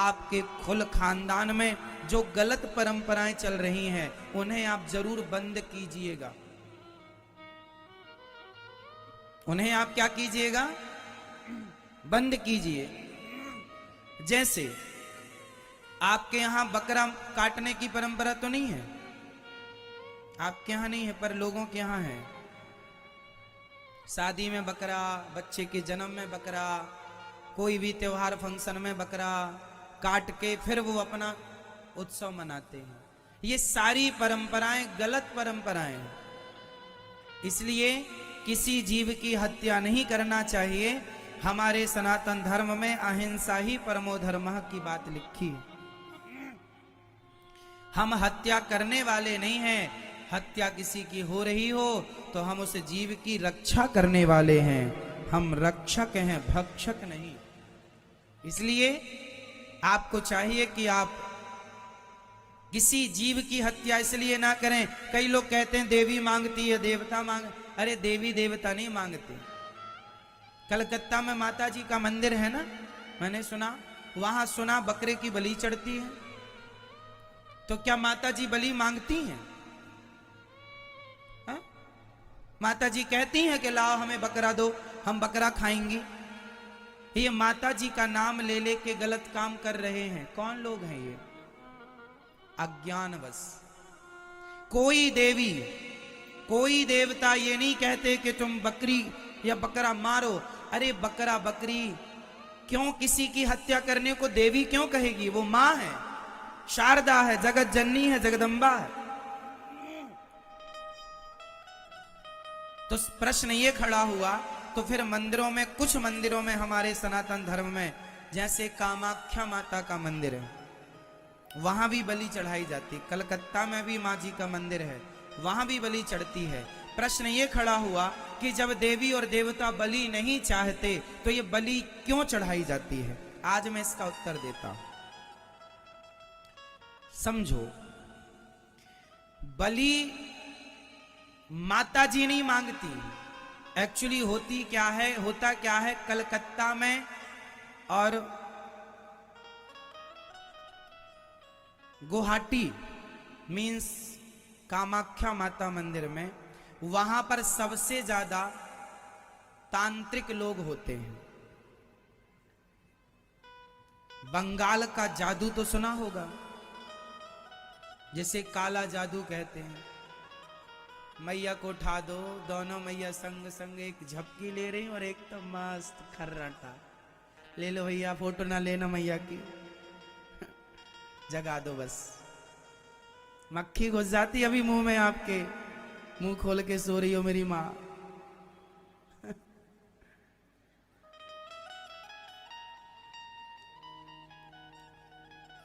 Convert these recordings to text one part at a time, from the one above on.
आपके कुल खानदान में जो गलत परंपराएं चल रही हैं उन्हें आप जरूर बंद कीजिएगा। उन्हें आप क्या कीजिएगा? बंद कीजिए। जैसे आपके यहां बकरा काटने की परंपरा तो नहीं है, आपके यहां नहीं है, पर लोगों के यहां है। शादी में बकरा, बच्चे के जन्म में बकरा, कोई भी त्योहार फंक्शन में बकरा काट के फिर वो अपना उत्सव मनाते हैं। ये सारी परंपराएं गलत परंपराएं हैं। इसलिए किसी जीव की हत्या नहीं करना चाहिए। हमारे सनातन धर्म में अहिंसा ही परमो धर्मः की बात लिखी है। हम हत्या करने वाले नहीं हैं। हत्या किसी की हो रही हो तो हम उस जीव की रक्षा करने वाले हैं। हम रक्षक हैं, भक्षक नहीं। इसलिए आपको चाहिए कि आप किसी जीव की हत्या इसलिए ना करें। कई लोग कहते हैं देवी मांगती है, देवता मांग। अरे देवी देवता नहीं मांगते। कलकत्ता में माता जी का मंदिर है ना, मैंने सुना, वहां सुना बकरे की बलि चढ़ती है। तो क्या माता जी बलि मांगती हैं? हा? माता जी कहती हैं कि लाओ हमें बकरा दो, हम बकरा खाएंगी। ये माता जी का नाम ले लेके गलत काम कर रहे हैं। कौन लोग हैं ये? अज्ञानवश। कोई देवी, कोई देवता ये नहीं कहते कि तुम बकरी या बकरा मारो। अरे बकरा बकरी क्यों किसी की हत्या करने को देवी क्यों कहेगी? वो मां है, शारदा है, जगत जननी है, जगदम्बा है। तो प्रश्न ये खड़ा हुआ, तो फिर मंदिरों में, कुछ मंदिरों में हमारे सनातन धर्म में, जैसे कामाख्या माता का मंदिर है, वहां भी बलि चढ़ाई जाती। कलकत्ता में भी माँ जी का मंदिर है, वहां भी बलि चढ़ती है। प्रश्न ये खड़ा हुआ कि जब देवी और देवता बलि नहीं चाहते तो ये बलि क्यों चढ़ाई जाती है? आज मैं इसका उत्तर देता हूं। समझो, बलि माता जी नहीं मांगती। एक्चुअली होती क्या है, होता क्या है, कलकत्ता में और गुवाहाटी मीन्स कामाख्या माता मंदिर में, वहां पर सबसे ज्यादा तांत्रिक लोग होते हैं। बंगाल का जादू तो सुना होगा, जिसे काला जादू कहते हैं। मैया को उठा दो, दोनों मैया संग संग एक झपकी ले रही और एक तो मस्त खर्राटा। ले लो भैया, फोटो ना लेना मैया की, जगा दो बस। मक्खी घुस जाती अभी मुंह में आपके, मुंह खोल के सो रही हो मेरी माँ।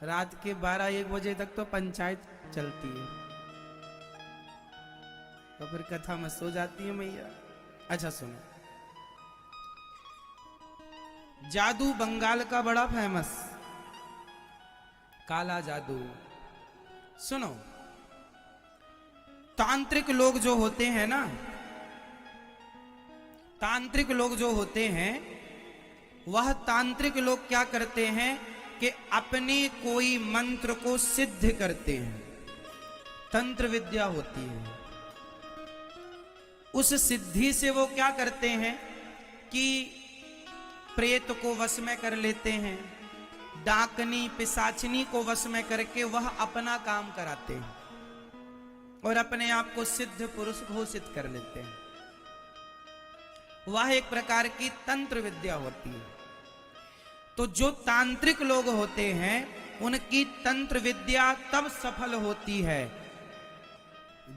रात के 12-1 बजे तक तो पंचायत चलती है, तो फिर कथा में सो जाती है मैया। अच्छा सुनो, जादू बंगाल का बड़ा फेमस, काला जादू। सुनो, तांत्रिक लोग जो होते हैं ना, तांत्रिक लोग जो होते हैं, वह तांत्रिक लोग क्या करते हैं कि अपने कोई मंत्र को सिद्ध करते हैं। तंत्र विद्या होती है। उस सिद्धि से वो क्या करते हैं कि प्रेत को वश में कर लेते हैं, डाकनी पिशाचनी को वश में करके वह अपना काम कराते हैं और अपने आप को सिद्ध पुरुष घोषित कर लेते हैं। वह एक प्रकार की तंत्र विद्या होती है। तो जो तांत्रिक लोग होते हैं, उनकी तंत्र विद्या तब सफल होती है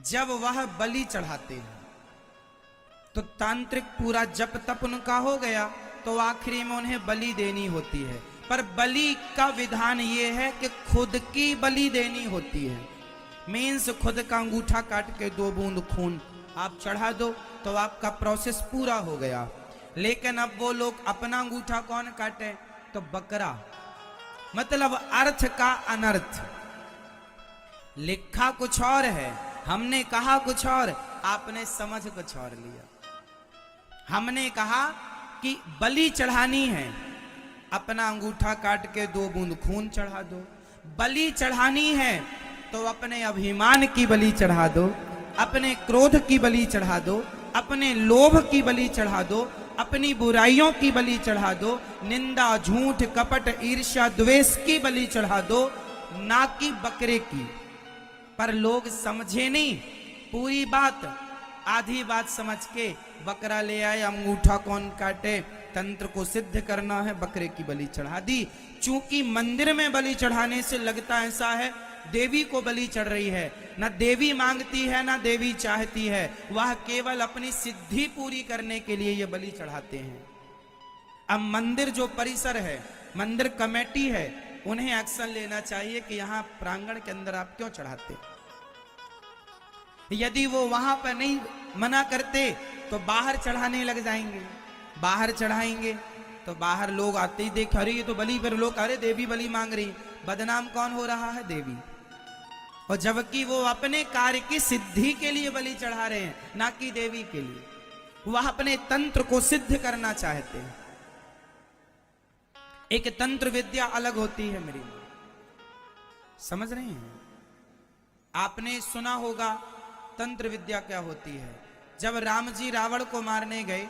जब वह बलि चढ़ाते हैं। तो तांत्रिक पूरा जप तप उनका हो गया, तो आखिरी में उन्हें बलि देनी होती है। पर बलि का विधान ये है कि खुद की बलि देनी होती है। मीन्स खुद का अंगूठा काट के 2 बूंद खून आप चढ़ा दो तो आपका प्रोसेस पूरा हो गया। लेकिन अब वो लोग अपना अंगूठा कौन काटे? तो बकरा। मतलब अर्थ का अनर्थ। लिखा कुछ और है, हमने कहा कुछ और, आपने समझ कुछ और लिया। हमने कहा कि बलि चढ़ानी है, अपना अंगूठा काट के 2 बूंद खून चढ़ा दो। बलि चढ़ानी है तो अपने अभिमान की बलि चढ़ा दो, अपने क्रोध की बलि चढ़ा दो, अपने लोभ की बलि चढ़ा दो, अपनी बुराइयों की बलि चढ़ा दो, निंदा झूठ कपट ईर्ष्या द्वेष की बलि चढ़ा दो, ना कि बकरे की। पर लोग समझे नहीं पूरी बात, आधी बात समझ के बकरा ले आए, अंगूठा कौन काटे, तंत्र को सिद्ध करना है, बकरे की बलि चढ़ा दी। चूंकि मंदिर में बलि चढ़ाने से लगता ऐसा है देवी को बलि चढ़ रही है, ना देवी मांगती है ना देवी चाहती है, वह केवल अपनी सिद्धि पूरी करने के लिए ये बलि चढ़ाते हैं। अब मंदिर जो परिसर है, मंदिर कमेटी है, उन्हें एक्शन लेना चाहिए कि यहां प्रांगण के अंदर आप क्यों चढ़ाते। यदि वो वहां पर नहीं मना करते तो बाहर चढ़ाने लग जाएंगे, बाहर चढ़ाएंगे तो बाहर लोग आते ही देख, अरे ये तो बलि, पर लोग अरे देवी बलि मांग रही, बदनाम कौन हो रहा है, देवी। और जबकि वो अपने कार्य की सिद्धि के लिए बलि चढ़ा रहे हैं, ना कि देवी के लिए, वह अपने तंत्र को सिद्ध करना चाहते हैं। एक तंत्र विद्या अलग होती है मेरी, समझ रहे हैं? आपने सुना होगा तंत्र विद्या क्या होती है। जब राम जी रावण को मारने गए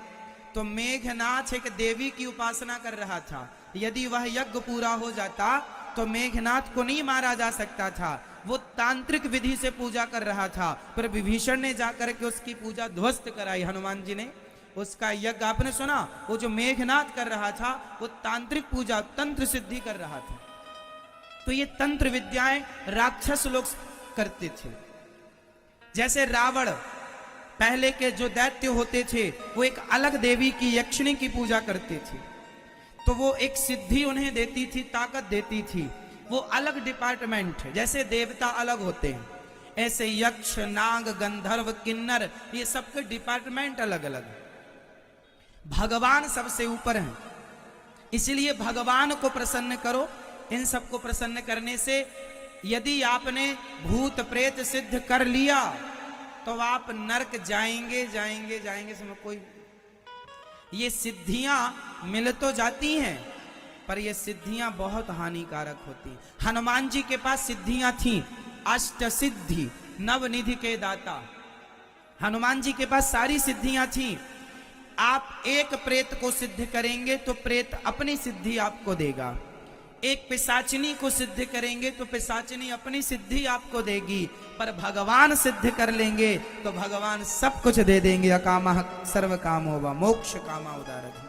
तो मेघनाथ एक देवी की उपासना कर रहा था। यदि वह यज्ञ पूरा हो जाता तो मेघनाथ को नहीं मारा जा सकता था, वो तांत्रिक विधि से पूजा कर रहा था, पर विभीषण ने जाकर के उसकी पूजा ध्वस्त कराई। हनुमान जी ने उसका यज्ञ, आपने सुना, वो जो मेघनाथ कर रहा था वो तांत्रिक पूजा, तंत्र सिद्धि कर रहा था। तो ये तंत्र विद्याएं राक्षस लोग करते थे। जैसे रावण, पहले के जो दैत्य होते थे वो एक अलग देवी की, यक्षिणी की पूजा करते थे, तो वो एक सिद्धि उन्हें देती थी, ताकत देती थी। वो अलग डिपार्टमेंट है, जैसे देवता अलग होते हैं ऐसे यक्ष नाग गंधर्व किन्नर, ये सबके डिपार्टमेंट अलग अलग है। भगवान सबसे ऊपर हैं, इसलिए भगवान को प्रसन्न करो। इन सबको प्रसन्न करने से यदि आपने भूत प्रेत सिद्ध कर लिया तो आप नरक जाएंगे जाएंगे जाएंगे, समय कोई। ये सिद्धियां मिल तो जाती हैं पर ये सिद्धियां बहुत हानिकारक होती। हनुमान जी के पास सिद्धियां थी, अष्ट सिद्धि, नवनिधि के दाता। हनुमान जी के पास सारी सिद्धियां थी। आप एक प्रेत को सिद्ध करेंगे तो प्रेत अपनी सिद्धि आपको देगा, एक पिशाचिनी को सिद्ध करेंगे तो पिशाचिनी अपनी सिद्धि आपको देगी, पर भगवान सिद्ध कर लेंगे तो भगवान सब कुछ दे देंगे। अकामः सर्व कामो वा मोक्ष कामा उदारधि।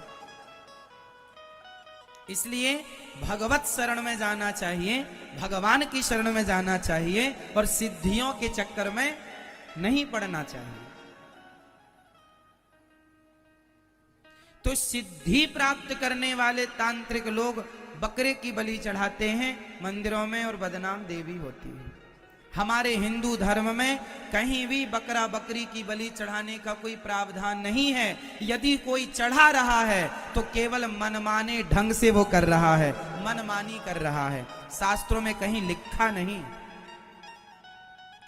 इसलिए भगवत शरण में जाना चाहिए, भगवान की शरण में जाना चाहिए और सिद्धियों के चक्कर में नहीं पड़ना चाहिए। तो सिद्धि प्राप्त करने वाले तांत्रिक लोग बकरे की बलि चढ़ाते हैं मंदिरों में और बदनाम देवी होती है। हमारे हिंदू धर्म में कहीं भी बकरा बकरी की बलि चढ़ाने का कोई प्रावधान नहीं है। यदि कोई चढ़ा रहा है तो केवल मनमाने ढंग से वो कर रहा है, मनमानी कर रहा है, शास्त्रों में कहीं लिखा नहीं।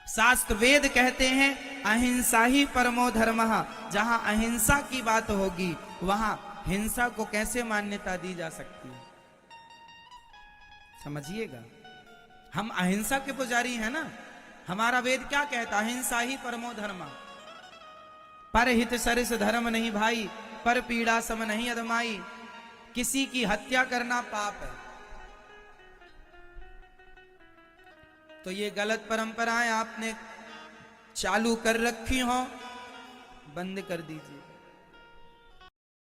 शास्त्र वेद कहते हैं अहिंसा ही परमो धर्मः। जहां अहिंसा की बात होगी वहां हिंसा को कैसे मान्यता दी जा सकती है, समझिएगा। हम अहिंसा के पुजारी हैं ना। हमारा वेद क्या कहता, अहिंसा ही परमो धर्म। पर हित सरिस धर्म नहीं भाई, पर पीड़ा सम नहीं अधमाई। किसी की हत्या करना पाप है। तो ये गलत परंपराएं आपने चालू कर रखी हो, बंद कर दीजिए।